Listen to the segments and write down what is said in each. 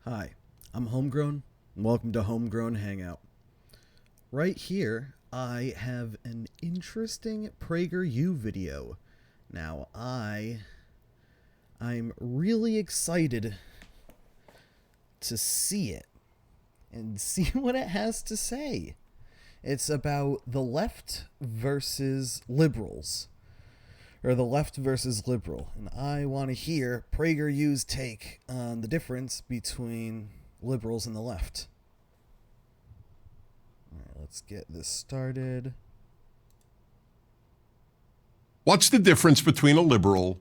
Hi, I'm Homegrown, and welcome to Homegrown Hangout. Right here, I have an interesting PragerU video. Now, I'm really excited to see it and see what it has to say. It's about the left versus liberals. Or the left versus liberal. And I want to hear PragerU's take on the difference between liberals and the left. Alright, let's get this started. What's the difference between a liberal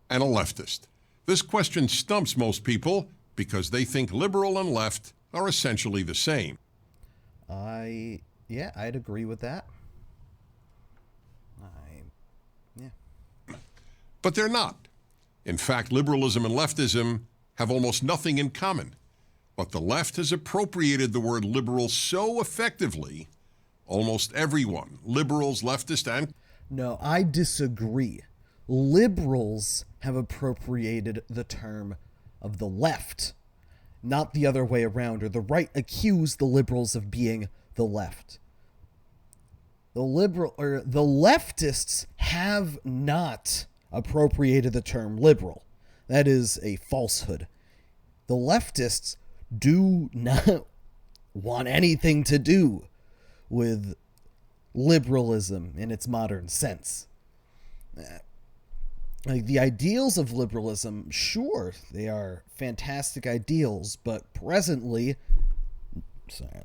and a leftist? This question stumps most people because they think liberal and left are essentially the same. I'd agree with that. But they're not. In fact, liberalism and leftism have almost nothing in common. But the left has appropriated the word liberal so effectively, almost everyone, liberals, leftists, and... No, I disagree. Liberals have appropriated the term of the left, not the other way around, or the right accuse the liberals of being the left. The leftists have not appropriated the term liberal. That is a falsehood. The leftists do not want anything to do with liberalism in its modern sense. Like the ideals of liberalism, sure, they are fantastic ideals, but presently,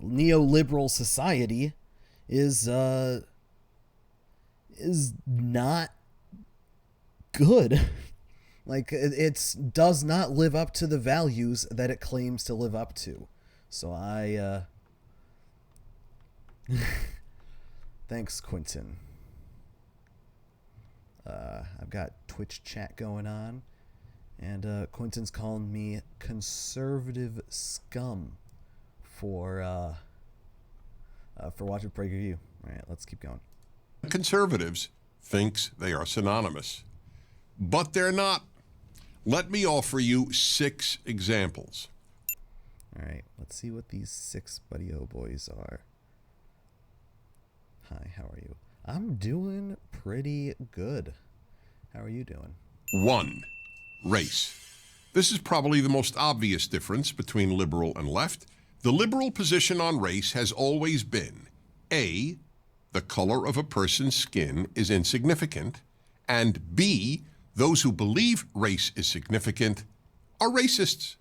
neoliberal society is not good. Like, it does not live up to the values that it claims to live up to. So thanks, Quentin. I've got Twitch chat going on, and Quentin's calling me conservative scum for watching PragerU. All right, let's keep going. Conservatives thinks they are synonymous. But they're not. Let me offer you 6 examples. All right, let's see what these 6 buddy-o boys are. Hi, how are you? I'm doing pretty good. How are you doing? 1. Race. This is probably the most obvious difference between liberal and left. The liberal position on race has always been A, the color of a person's skin is insignificant, and B, those who believe race is significant are racists.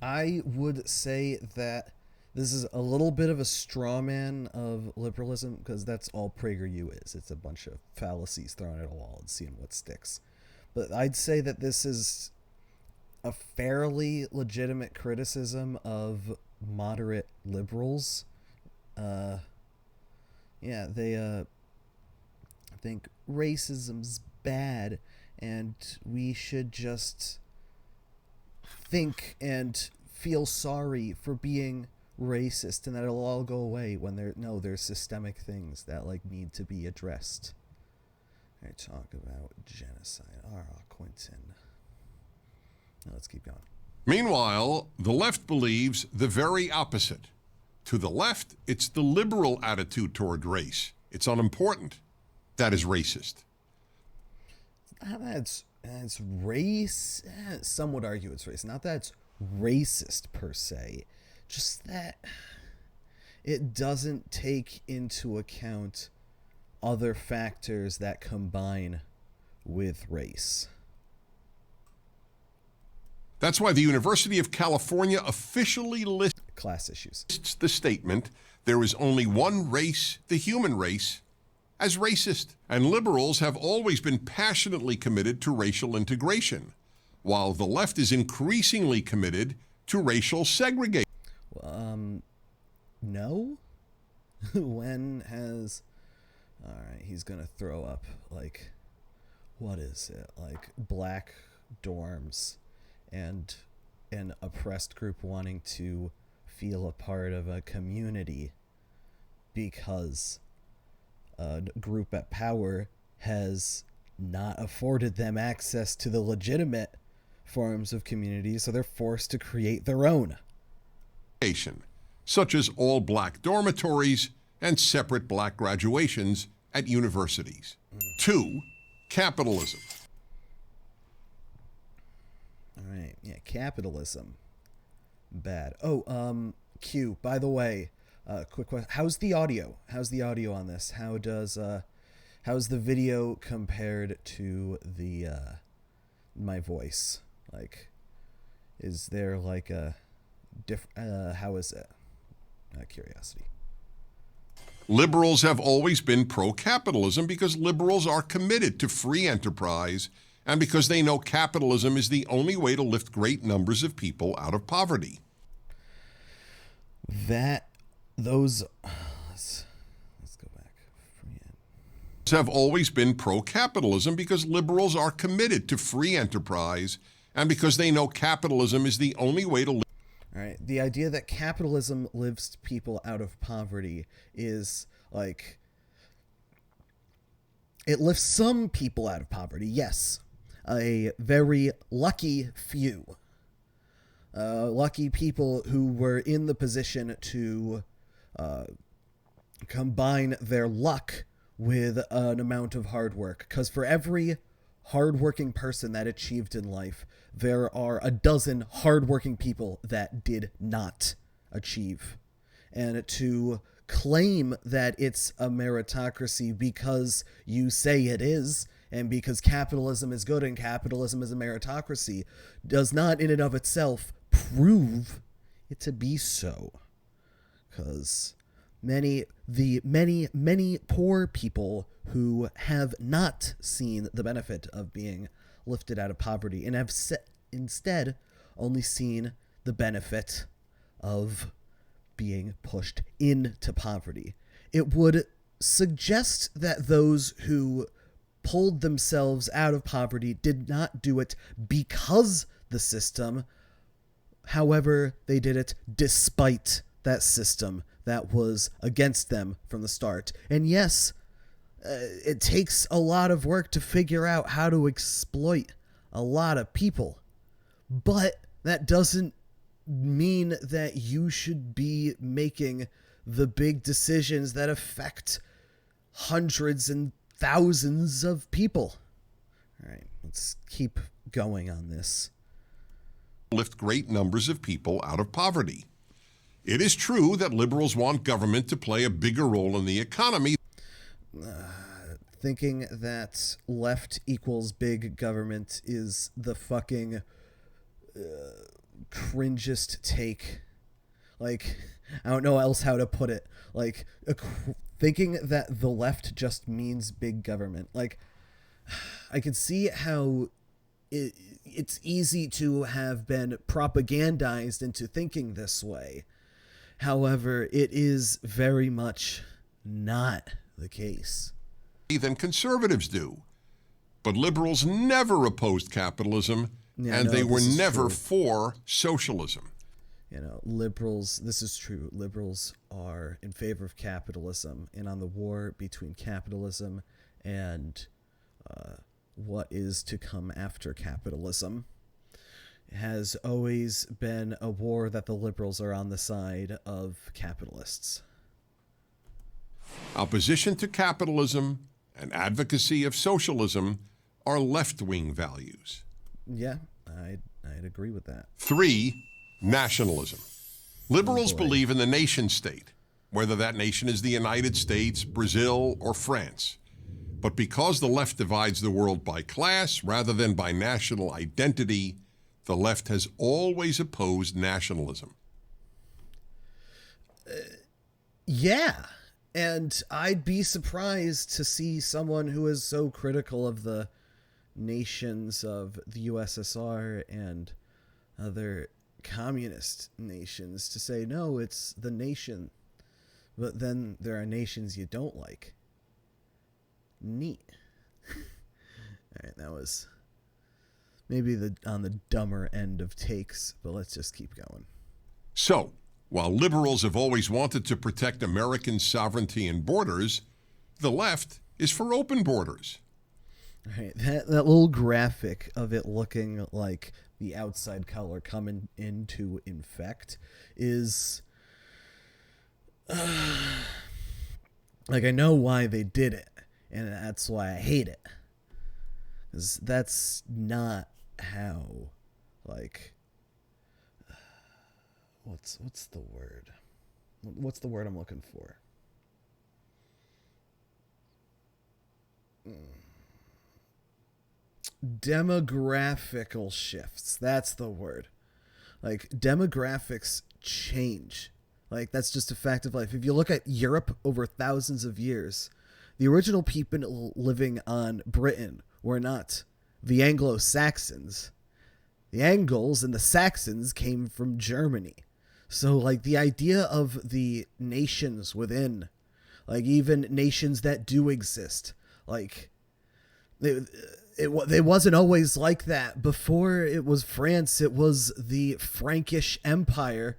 I would say that this is a little bit of a straw man of liberalism, because that's all PragerU is. It's a bunch of fallacies thrown at a wall and seeing what sticks. But I'd say that this is a fairly legitimate criticism of moderate liberals. They think racism's bad, and we should just think and feel sorry for being racist, and that it'll all go away when there's systemic things that need to be addressed. I talk about genocide. Quentin. Now let's keep going. Meanwhile, the left believes the very opposite. To the left, it's the liberal attitude toward race. It's unimportant. That is racist. That's race. Some would argue it's race. Not that it's racist per se, just that it doesn't take into account other factors that combine with race. That's why the University of California officially lists Class issues. The statement, there is only one race, the human race, as racist. And liberals have always been passionately committed to racial integration, while the left is increasingly committed to racial segregation. No? When has... Alright, he's gonna throw up, what is it? Black dorms and an oppressed group wanting to feel a part of a community because a group at power has not afforded them access to the legitimate forms of community, so they're forced to create their own. Such as all black dormitories and separate black graduations at universities. 2. Capitalism. All right, yeah, capitalism. Bad. Oh, Q, by the way, quick question. How's the audio? How's the audio on this? How's the video compared to the, my voice? Like, is there like a how is it? Curiosity. Liberals have always been pro-capitalism because liberals are committed to free enterprise and because they know capitalism is the only way to lift great numbers of people out of poverty. Let's go back. Have always been pro-capitalism because liberals are committed to free enterprise and because they know capitalism is the only way to live. All right. The idea that capitalism lifts people out of poverty is like, it lifts some people out of poverty. Yes. A very lucky few. Lucky people who were in the position to combine their luck with an amount of hard work. Because for every hardworking person that achieved in life, there are a dozen hardworking people that did not achieve. And to claim that it's a meritocracy because you say it is, and because capitalism is good and capitalism is a meritocracy, does not in and of itself prove it to be so. Because many poor people who have not seen the benefit of being lifted out of poverty and have instead only seen the benefit of being pushed into poverty. It would suggest that those who pulled themselves out of poverty did not do it because the system. However, they did it despite that system that was against them from the start. And yes, it takes a lot of work to figure out how to exploit a lot of people. But that doesn't mean that you should be making the big decisions that affect hundreds and thousands of people. All right, let's keep going on this. Lift great numbers of people out of poverty. It is true that liberals want government to play a bigger role in the economy. Thinking that left equals big government is the fucking cringest take. Like, I don't know else how to put it. Like, thinking that the left just means big government. Like, I can see how it's easy to have been propagandized into thinking this way. However, it is very much not the case. Than conservatives do. But liberals never opposed capitalism, and they were never for socialism. You know, liberals, this is true. Liberals are in favor of capitalism and on the war between capitalism and what is to come after capitalism. It has always been a war that the liberals are on the side of capitalists. Opposition to capitalism and advocacy of socialism are left-wing values. Yeah, I'd agree with that. 3, nationalism. Liberals believe in the nation state, whether that nation is the United States, Brazil, or France. But because the left divides the world by class rather than by national identity, the left has always opposed nationalism. Yeah. And I'd be surprised to see someone who is so critical of the nations of the USSR and other communist nations to say, no, it's the nation. But then there are nations you don't like. Neat. All right, that was maybe on the dumber end of takes, but let's just keep going. So, while liberals have always wanted to protect American sovereignty and borders, the left is for open borders. Right, that little graphic of it looking like the outside color coming in to infect is like, I know why they did it, and that's why I hate it. 'Cause that's not how, like, what's the word? What's the word I'm looking for? Demographical shifts. That's the word. Like, demographics change. Like, that's just a fact of life. If you look at Europe over thousands of years, the original people living on Britain were not the Anglo-Saxons. The Angles and the Saxons came from Germany. So, like, the idea of the nations within, like, even nations that do exist, like, it wasn't always like that. Before it was France, it was the Frankish Empire,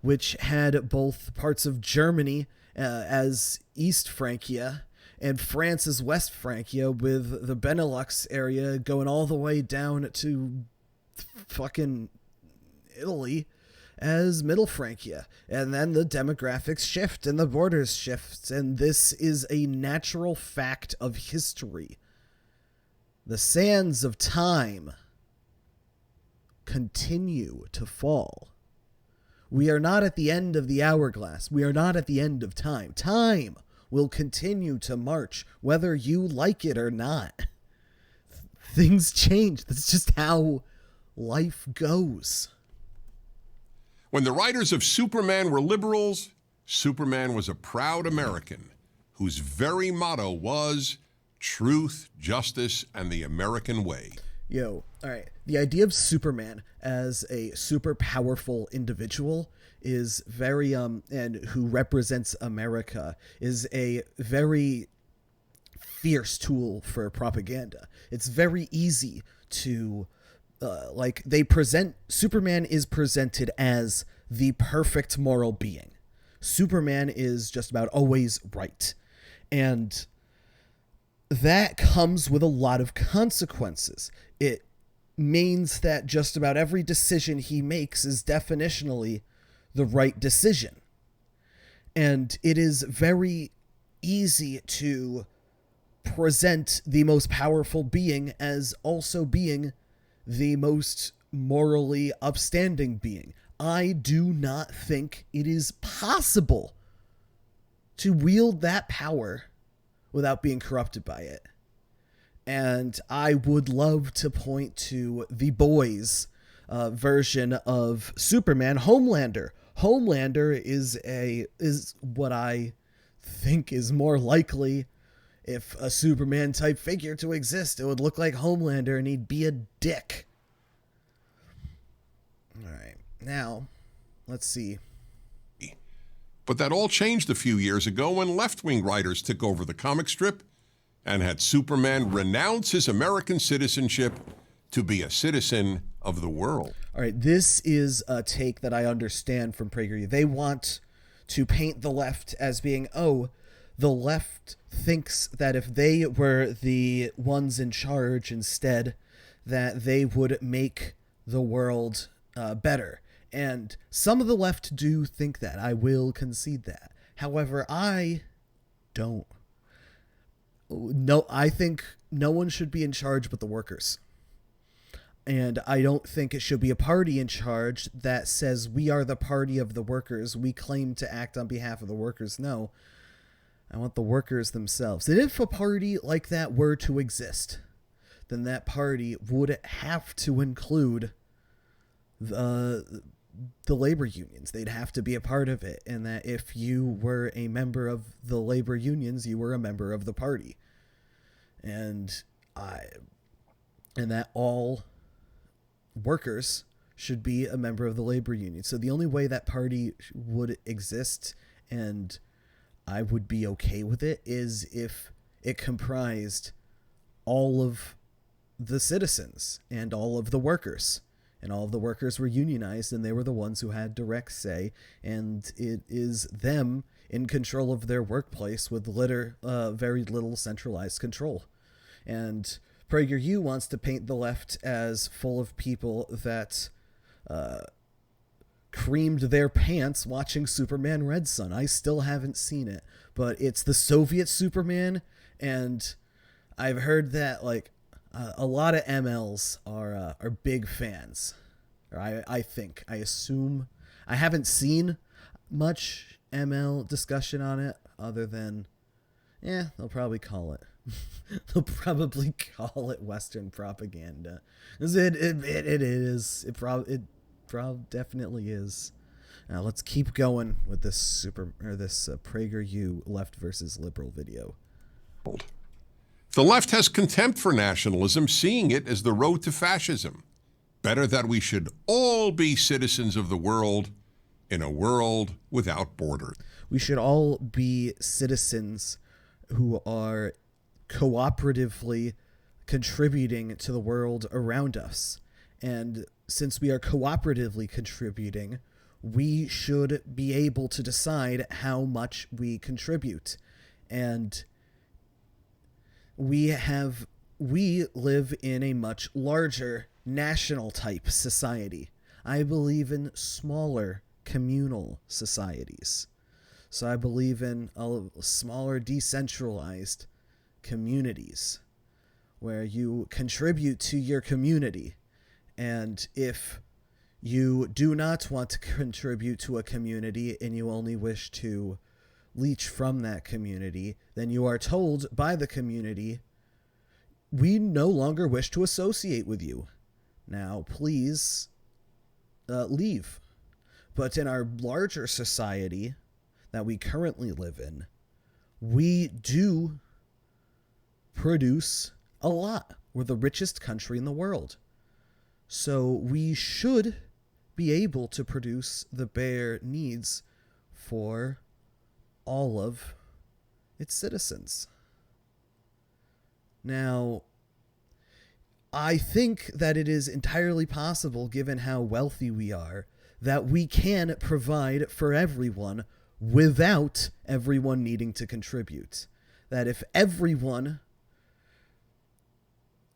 which had both parts of Germany as East Francia and France as West Francia, with the Benelux area going all the way down to fucking Italy as Middle Francia. And then the demographics shift and the borders shift, and this is a natural fact of history. The sands of time continue to fall. We are not at the end of the hourglass. We are not at the end of time. Time will continue to march, whether you like it or not. Things change. That's just how life goes. When the writers of Superman were liberals, Superman was a proud American whose very motto was truth, justice, and the American way. Yo, all right. The idea of Superman as a super powerful individual is very and who represents America is a very fierce tool for propaganda. It's very easy to like, they present Superman is presented as the perfect moral being. Superman is just about always right. And that comes with a lot of consequences. It means that just about every decision he makes is definitionally the right decision. And it is very easy to present the most powerful being as also being the most morally upstanding being. I do not think it is possible to wield that power without being corrupted by it. And I would love to point to the Boys version of Superman, Homelander. Homelander is what I think is more likely. If a Superman type figure to exist, it would look like Homelander, and he'd be a dick. All right, now let's see. But that all changed a few years ago when left-wing writers took over the comic strip and had Superman renounce his American citizenship to be a citizen of the world. All right, this is a take that I understand from PragerU. They want to paint the left as being, oh, the left thinks that if they were the ones in charge instead, that they would make the world better. And some of the left do think that. I will concede that. However, I don't. No, I think no one should be in charge but the workers. And I don't think it should be a party in charge that says we are the party of the workers. We claim to act on behalf of the workers. No, I want the workers themselves. And if a party like that were to exist, then that party would have to include the labor unions. They'd have to be a part of it. And that if you were a member of the labor unions, you were a member of the party. And that all workers should be a member of the labor union. So the only way that party would exist, and I would be okay with it, is if it comprised all of the citizens and all of the workers. And all of the workers were unionized, and they were the ones who had direct say. And it is them in control of their workplace with very little centralized control. And PragerU wants to paint the left as full of people that creamed their pants watching Superman Red Son. I still haven't seen it, but it's the Soviet Superman, and I've heard that like a lot of MLs are big fans. Or I assume. I haven't seen much ML discussion on it other than, they'll probably call it. They'll probably call it Western propaganda. It is. It probably definitely is. Now let's keep going with this PragerU left versus liberal video. The left has contempt for nationalism, seeing it as the road to fascism. Better that we should all be citizens of the world in a world without borders. We should all be citizens who are cooperatively contributing to the world around us. And since we are cooperatively contributing, we should be able to decide how much we contribute. And we live in a much larger national type society. I believe in smaller communal societies. So I believe in smaller decentralized communities where you contribute to your community. And if you do not want to contribute to a community and you only wish to leech from that community, then you are told by the community, we no longer wish to associate with you. Now, please leave. But in our larger society that we currently live in, we do produce a lot. We're the richest country in the world. So we should be able to produce the bare needs for all of its citizens. Now, I think that it is entirely possible, given how wealthy we are, that we can provide for everyone without everyone needing to contribute. That if everyone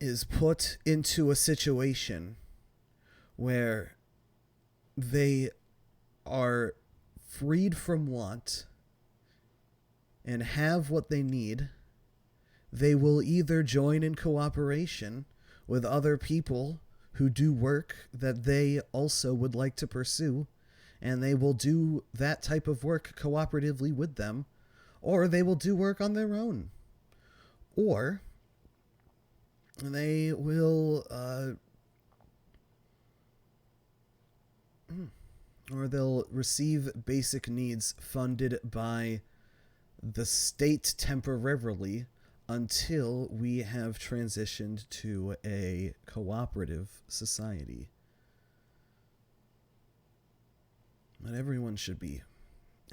is put into a situation where they are freed from want and have what they need, they will either join in cooperation with other people who do work that they also would like to pursue, and they will do that type of work cooperatively with them, or they will do work on their own, or they will or they'll receive basic needs funded by the state temporarily until we have transitioned to a cooperative society. But everyone should be.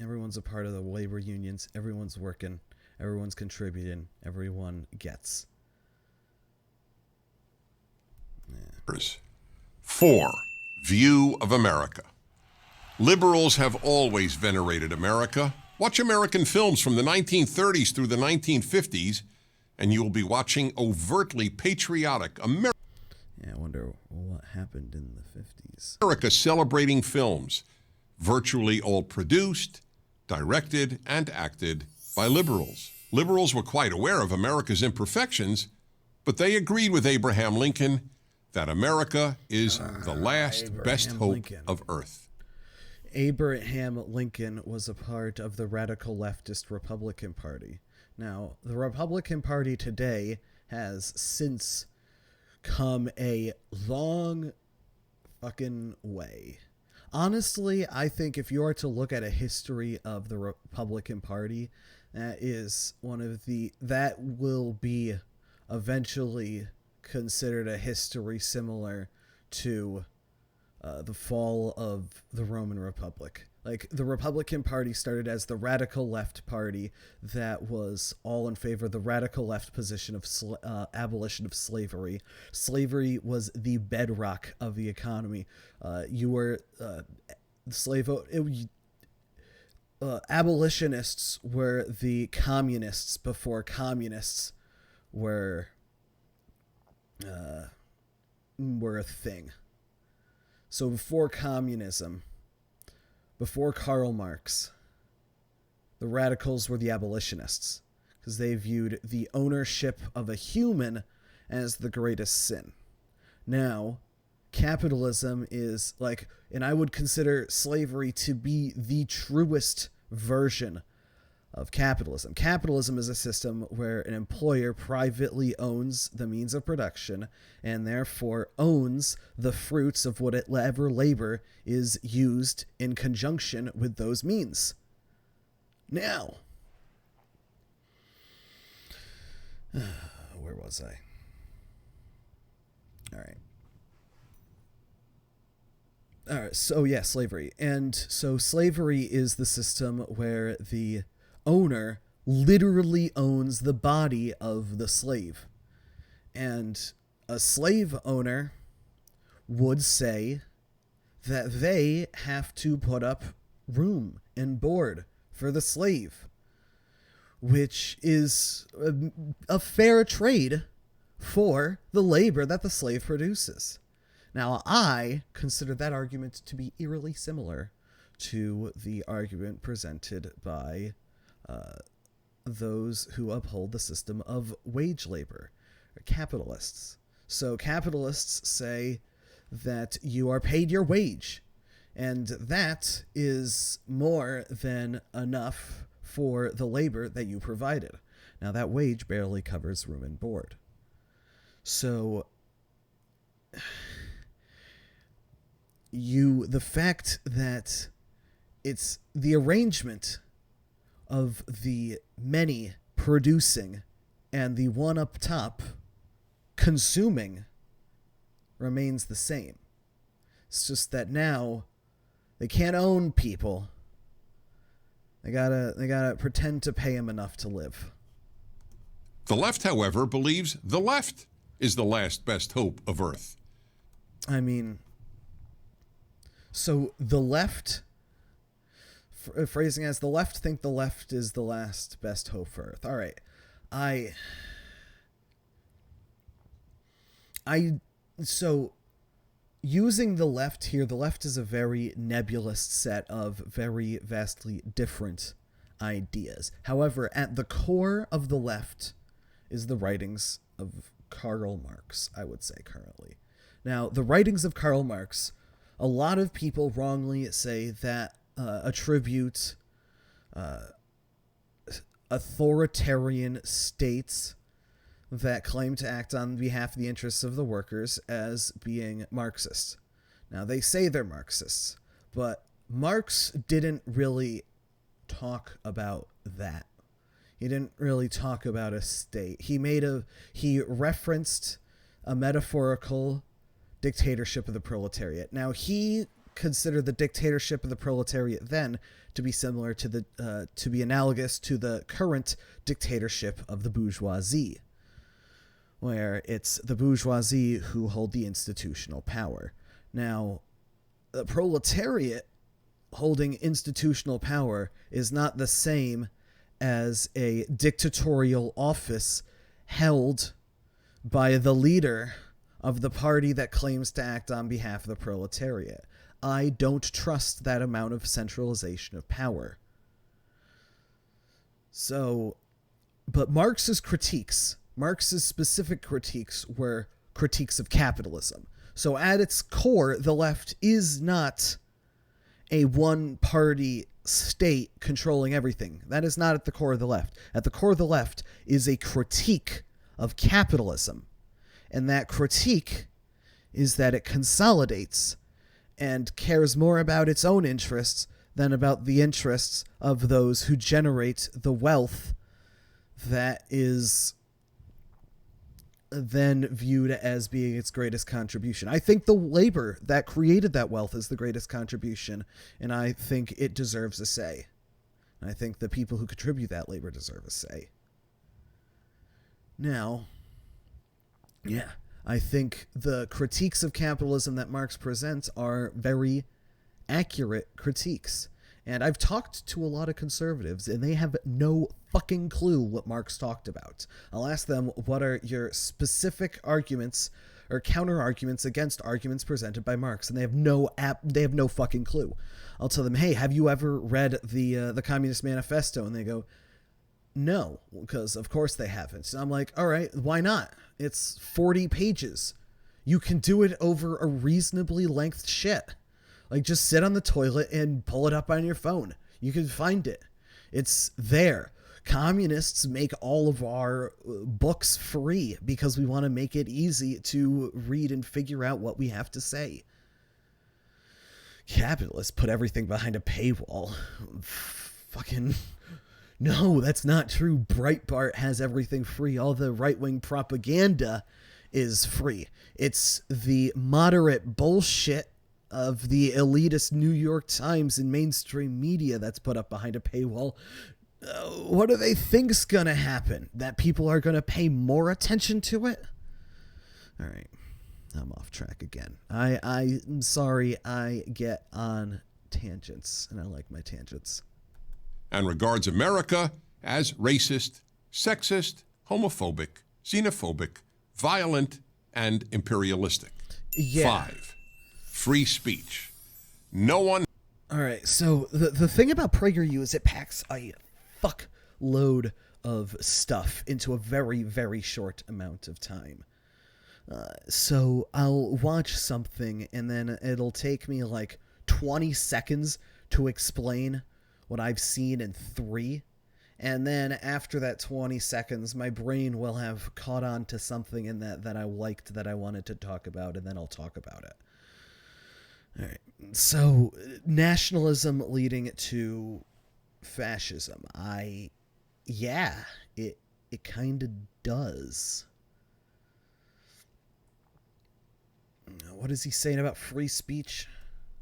Everyone's a part of the labor unions. Everyone's working. Everyone's contributing. Everyone gets. 4. View of America. Liberals have always venerated America. Watch American films from the 1930s through the 1950s, and you will be watching overtly patriotic America. Yeah, I wonder what happened in the 50s. America celebrating films, virtually all produced, directed, and acted by liberals. Liberals were quite aware of America's imperfections, but they agreed with Abraham Lincoln that America is the last best hope of Earth. Abraham Lincoln was a part of the radical leftist Republican Party. Now, the Republican Party today has since come a long fucking way. Honestly, I think if you are to look at a history of the Republican Party, that will be eventually considered a history similar to the fall of the Roman Republic. Like, the Republican Party started as the radical left party that was all in favor of the radical left position of abolition of slavery. Slavery was the bedrock of the economy. Abolitionists were the communists before communists were were a thing. So before communism, before Karl Marx, the radicals were the abolitionists because they viewed the ownership of a human as the greatest sin. Now, capitalism is like, and I would consider slavery to be the truest version of capitalism. Capitalism is a system where an employer privately owns the means of production and therefore owns the fruits of whatever labor is used in conjunction with those means. Now, where was I? All right, so yeah, slavery. And so slavery is the system where the owner literally owns the body of the slave. And a slave owner would say that they have to put up room and board for the slave, which is a fair trade for the labor that the slave produces. Now, I consider that argument to be eerily similar to the argument presented by those who uphold the system of wage labor, or capitalists. So capitalists say that you are paid your wage, and that is more than enough for the labor that you provided. Now, that wage barely covers room and board. So the fact that it's the arrangement of the many producing and the one up top consuming remains the same. It's just that now they can't own people. They gotta pretend to pay them enough to live. The left, however, believes the left is the last best hope of Earth. I mean, so the left, phrasing as the left think the left is the last best hope for Earth. All right. So using the left here, the left is a very nebulous set of very vastly different ideas. However, at the core of the left is the writings of Karl Marx, I would say currently. Now, the writings of Karl Marx, a lot of people wrongly say that attribute authoritarian states that claim to act on behalf of the interests of the workers as being Marxist. Now, they say they're Marxists, but Marx didn't really talk about that. He didn't really talk about a state. He referenced a metaphorical dictatorship of the proletariat. Now, he considered the dictatorship of the proletariat then to be similar to be analogous to the current dictatorship of the bourgeoisie, where it's the bourgeoisie who hold the institutional power. Now, the proletariat holding institutional power is not the same as a dictatorial office held by the leader of the party that claims to act on behalf of the proletariat. I don't trust that amount of centralization of power. So, but Marx's specific critiques were critiques of capitalism. So at its core, the left is not a one-party state controlling everything. That is not at the core of the left. At the core of the left is a critique of capitalism. And that critique is that it consolidates and cares more about its own interests than about the interests of those who generate the wealth that is then viewed as being its greatest contribution. I think the labor that created that wealth is the greatest contribution, and I think it deserves a say. And I think the people who contribute that labor deserve a say. Now, yeah, I think the critiques of capitalism that Marx presents are very accurate critiques. And I've talked to a lot of conservatives, and they have no fucking clue what Marx talked about. I'll ask them, what are your specific arguments or counter arguments against arguments presented by Marx, and they have no fucking clue. I'll tell them, hey, have you ever read the Communist Manifesto? And they go, no, because of course they haven't. And I'm like, all right, why not? It's 40 pages. You can do it over a reasonably length shit. Like, just sit on the toilet and pull it up on your phone. You can find it. It's there. Communists make all of our books free because we want to make it easy to read and figure out what we have to say. Capitalists put everything behind a paywall. Fucking... No, that's not true. Breitbart has everything free. All the right-wing propaganda is free. It's the moderate bullshit of the elitist New York Times and mainstream media that's put up behind a paywall. What do they think's gonna happen? That people are gonna pay more attention to it? All right, I'm off track again. I'm sorry I get on tangents, and I like my tangents. And regards America as racist, sexist, homophobic, xenophobic, violent, and imperialistic. Yeah. 5. Free speech. No one... All right, so the thing about PragerU is it packs a fuckload of stuff into a very, very short amount of time. So I'll watch something, and then it'll take me like 20 seconds to explain what I've seen in 3. And then after that 20 seconds, my brain will have caught on to something in that I liked, that I wanted to talk about, and then I'll talk about it. All right. So, nationalism leading to fascism. It kind of does. What is he saying about free speech?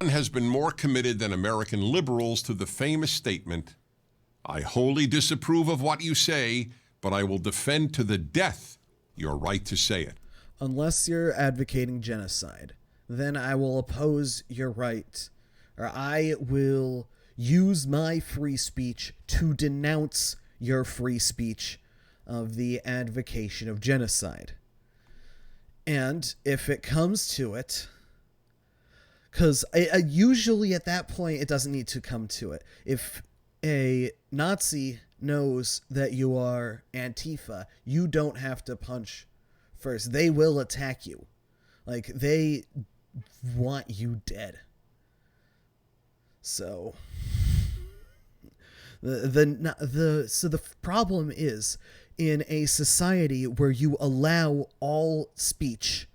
Has been more committed than American liberals to the famous statement, I wholly disapprove of what you say, but I will defend to the death your right to say it. Unless you're advocating genocide, then I will oppose your right, or I will use my free speech to denounce your free speech of the advocation of genocide. And if it comes to it, because usually at that point, it doesn't need to come to it. If a Nazi knows that you are Antifa, you don't have to punch first. They will attack you. Like, they want you dead. So the problem is, in a society where you allow all speech,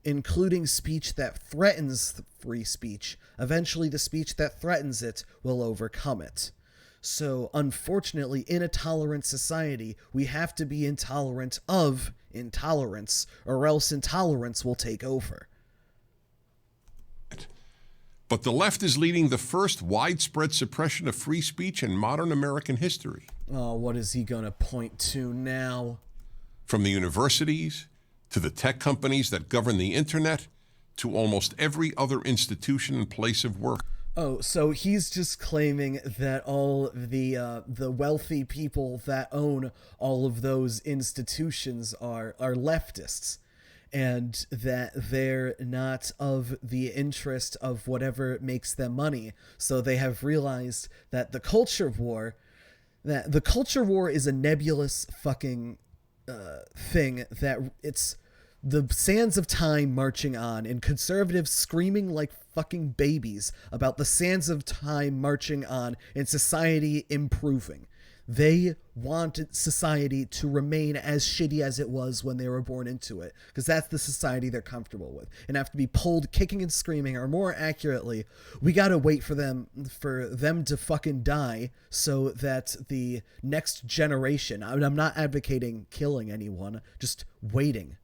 including speech that threatens free speech, eventually the speech that threatens it will overcome it. So, unfortunately, in a tolerant society, we have to be intolerant of intolerance, or else intolerance will take over. But the left is leading the first widespread suppression of free speech in modern American history. Oh, what is he going to point to now? From the universities, to the tech companies that govern the internet, to almost every other institution and place of work. Oh, so he's just claiming that all the wealthy people that own all of those institutions are leftists, and that they're not of the interest of whatever makes them money. So they have realized that the culture war is a nebulous fucking thing, that it's the sands of time marching on, and conservatives screaming like fucking babies about the sands of time marching on and society improving. They want society to remain as shitty as it was when they were born into it, because that's the society they're comfortable with, and have to be pulled kicking and screaming, or more accurately, we gotta wait for them to fucking die so that the next generation, I'm not advocating killing anyone, just waiting.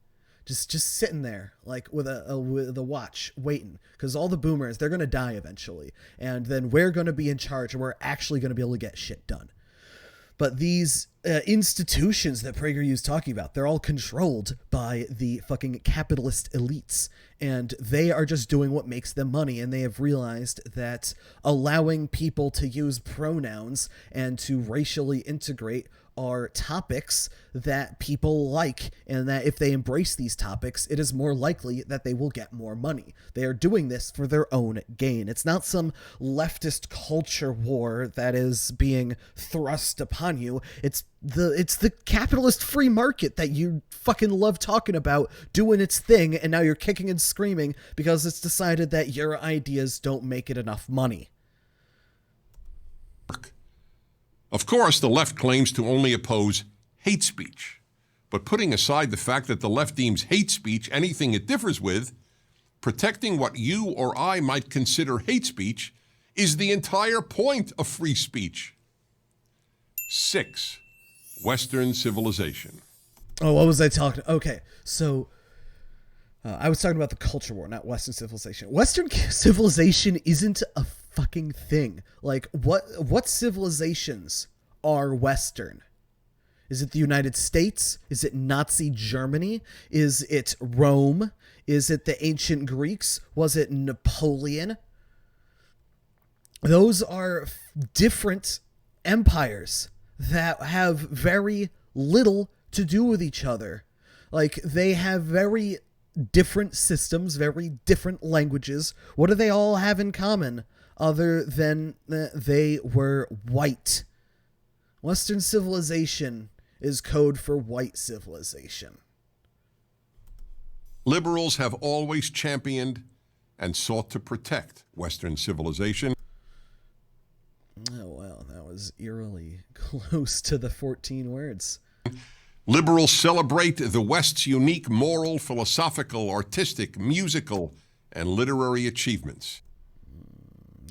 Just sitting there, like with a watch, waiting, because all the boomers, they're gonna die eventually, and then we're gonna be in charge, and we're actually gonna be able to get shit done. But these institutions that PragerU is talking about, they're all controlled by the fucking capitalist elites, and they are just doing what makes them money, and they have realized that allowing people to use pronouns and to racially integrate are topics that people like, and that if they embrace these topics, it is more likely that they will get more money. They are doing this for their own gain. It's not some leftist culture war that is being thrust upon you. It's the capitalist free market that you fucking love talking about doing its thing, and now you're kicking and screaming because it's decided that your ideas don't make it enough money. Of course, the left claims to only oppose hate speech. But putting aside the fact that the left deems hate speech anything it differs with, protecting what you or I might consider hate speech is the entire point of free speech. 6. Western civilization. Oh, what was I talking? Okay, so I was talking about the culture war, not Western civilization. Western civilization isn't a fucking thing. Like, what civilizations are Western? Is it the United States? Is it Nazi Germany? Is it Rome? Is it the ancient Greeks? Was it Napoleon? Those are different empires that have very little to do with each other. Like, they have very different systems, very different languages. What do they all have in common other than they were white? Western civilization is code for white civilization. Liberals have always championed and sought to protect Western civilization. Oh, well, that was eerily close to the 14 words. Liberals celebrate the West's unique moral, philosophical, artistic, musical, and literary achievements.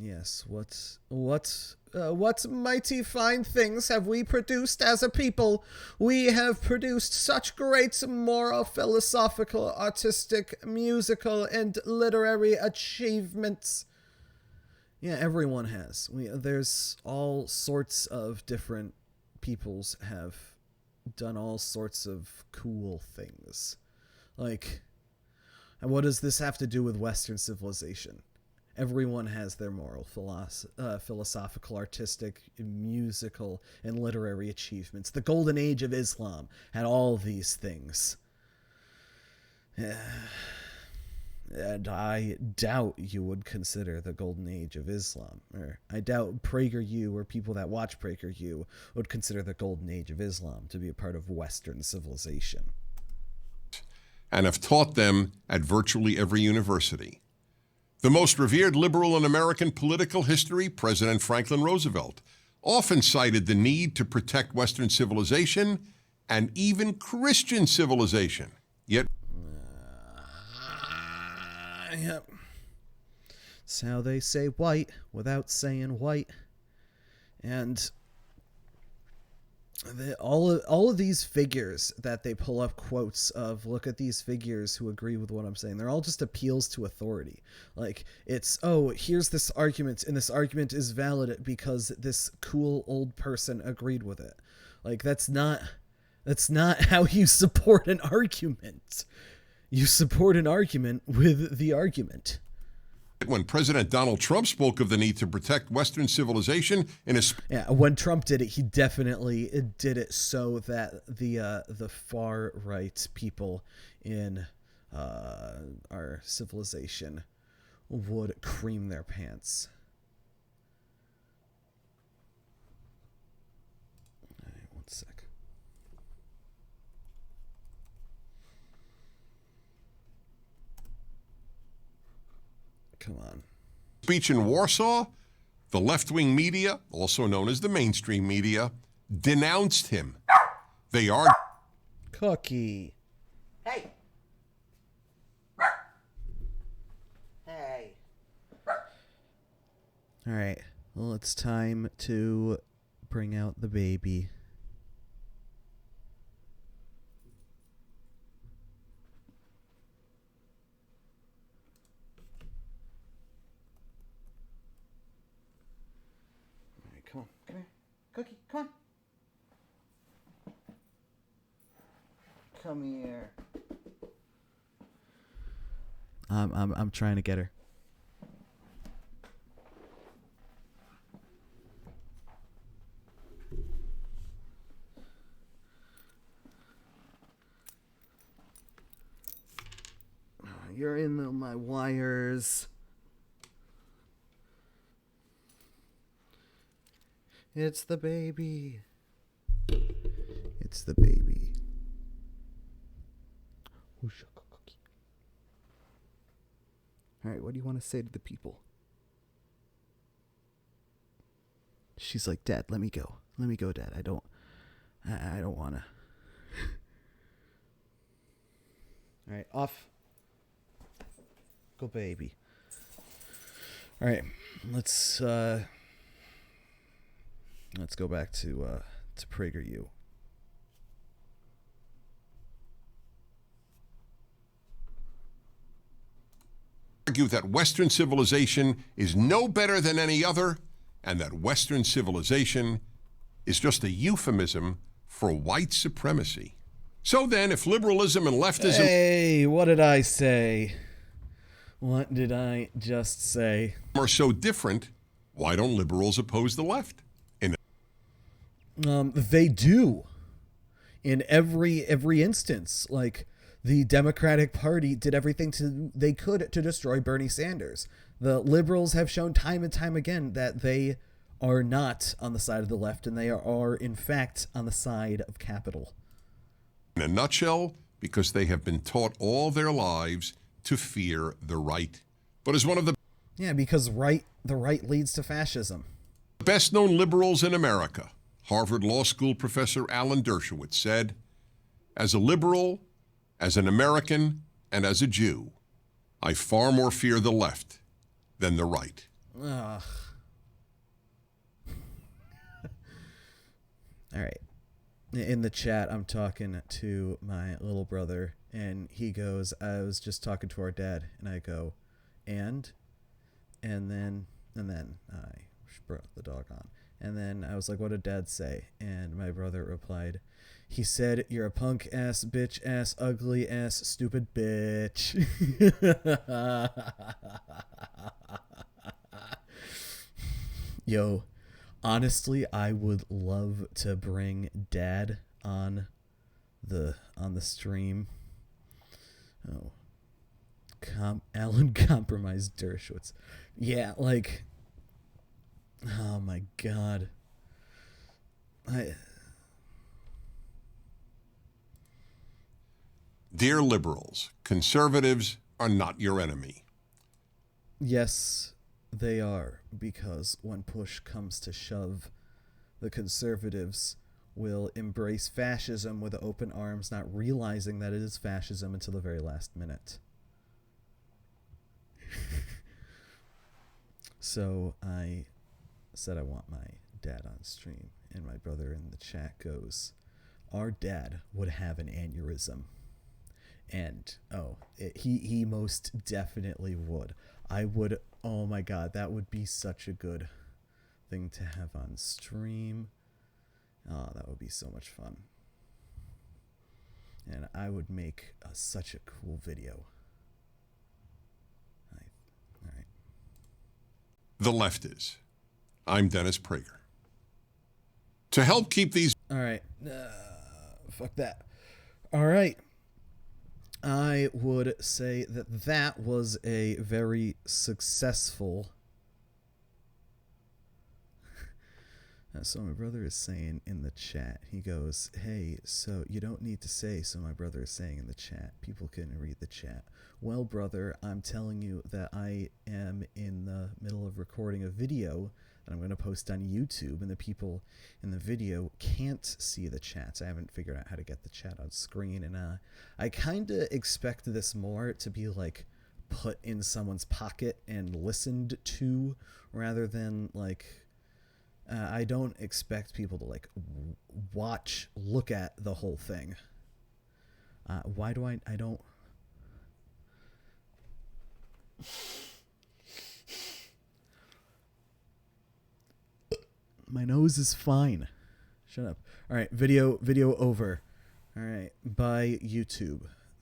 Yes, what mighty fine things have we produced as a people? We have produced such great moral, philosophical, artistic, musical, and literary achievements. Yeah, everyone has. There's all sorts of different peoples have done all sorts of cool things. Like, and what does this have to do with Western civilization? Everyone has their moral, philosophical, artistic, musical, and literary achievements. The Golden Age of Islam had all these things. And I doubt you would consider the Golden Age of Islam. Or I doubt PragerU or people that watch PragerU would consider the Golden Age of Islam to be a part of Western civilization. And have taught them at virtually every university. The most revered liberal in American political history, President Franklin Roosevelt, often cited the need to protect Western civilization and even Christian civilization. Yet, Yep. It's how they say white without saying white. And all of these figures that they pull up quotes of, look at these figures who agree with what I'm saying, they're all just appeals to authority. Like, it's, oh, here's this argument, and this argument is valid because this cool old person agreed with it. Like, that's not how you support an argument. You support an argument with the argument. when President Donald Trump spoke of the need to protect Western civilization in a... Yeah, when Trump did it, he definitely did it so that the far right people in our civilization would cream their pants. All right, one sec. Come on. Speech in Warsaw, the left-wing media, also known as the mainstream media, denounced him. They are... Cookie. Hey. Hey. All right. Well, it's time to bring out the baby. All right, come on. Come here. Cookie, come on. Come here. I'm trying to get her. you're in my wires. It's the baby. It's the baby. All right, what do you want to say to the people? She's like, Dad, let me go. Let me go, Dad. I don't want to. All right, off. Go, baby. All right, let's go back to PragerU. Argue that Western civilization is no better than any other, and that Western civilization is just a euphemism for white supremacy. So then, if liberalism and leftism... Hey, what did I say? What did I just say? ...are so different, why don't liberals oppose the left? They do. In every instance. Like, the Democratic Party did everything they could to destroy Bernie Sanders. The liberals have shown time and time again that they are not on the side of the left, and they are in fact, on the side of capital. In a nutshell, because they have been taught all their lives to fear the right. But as one of the... Yeah, because the right leads to fascism. ...best-known liberals in America, Harvard Law School professor Alan Dershowitz said, as a liberal, as an American, and as a Jew, I far more fear the left than the right. Ugh. All right. In the chat, I'm talking to my little brother, and he goes, I was just talking to our dad, and I go, and then I brought the dog on. And then I was like, what did Dad say? And my brother replied, he said, you're a punk ass, bitch ass, ugly ass, stupid bitch. Yo, honestly, I would love to bring Dad on the stream. Oh, Alan compromised Dershowitz. Yeah, like, oh my God. Dear liberals, conservatives are not your enemy. Yes, they are, because when push comes to shove, the conservatives will embrace fascism with open arms, not realizing that it is fascism until the very last minute. So I said I want my dad on stream, and my brother in the chat goes, our dad would have an aneurysm. And he most definitely would. I would, oh my God, that would be such a good thing to have on stream. Oh, that would be so much fun. And I would make such a cool video. All right. The left is. I'm Dennis Prager. To help keep these... All right. Fuck that. All right. I would say that was a very successful... So my brother is saying in the chat, he goes, hey, so you don't need to say, so my brother is saying in the chat, people can read the chat. Well, brother, I'm telling you that I am in the middle of recording a video that I'm going to post on YouTube, and the people in the video can't see the chats. I haven't figured out how to get the chat on screen, and I kind of expect this more to be like put in someone's pocket and listened to, rather than like... I don't expect people to like look at the whole thing. Why do I don't... My nose is fine. Shut up. All right, video over. All right, bye YouTube.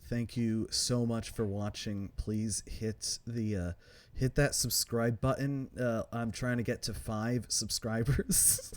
Thank you so much for watching. Please hit that subscribe button. I'm trying to get to 5 subscribers.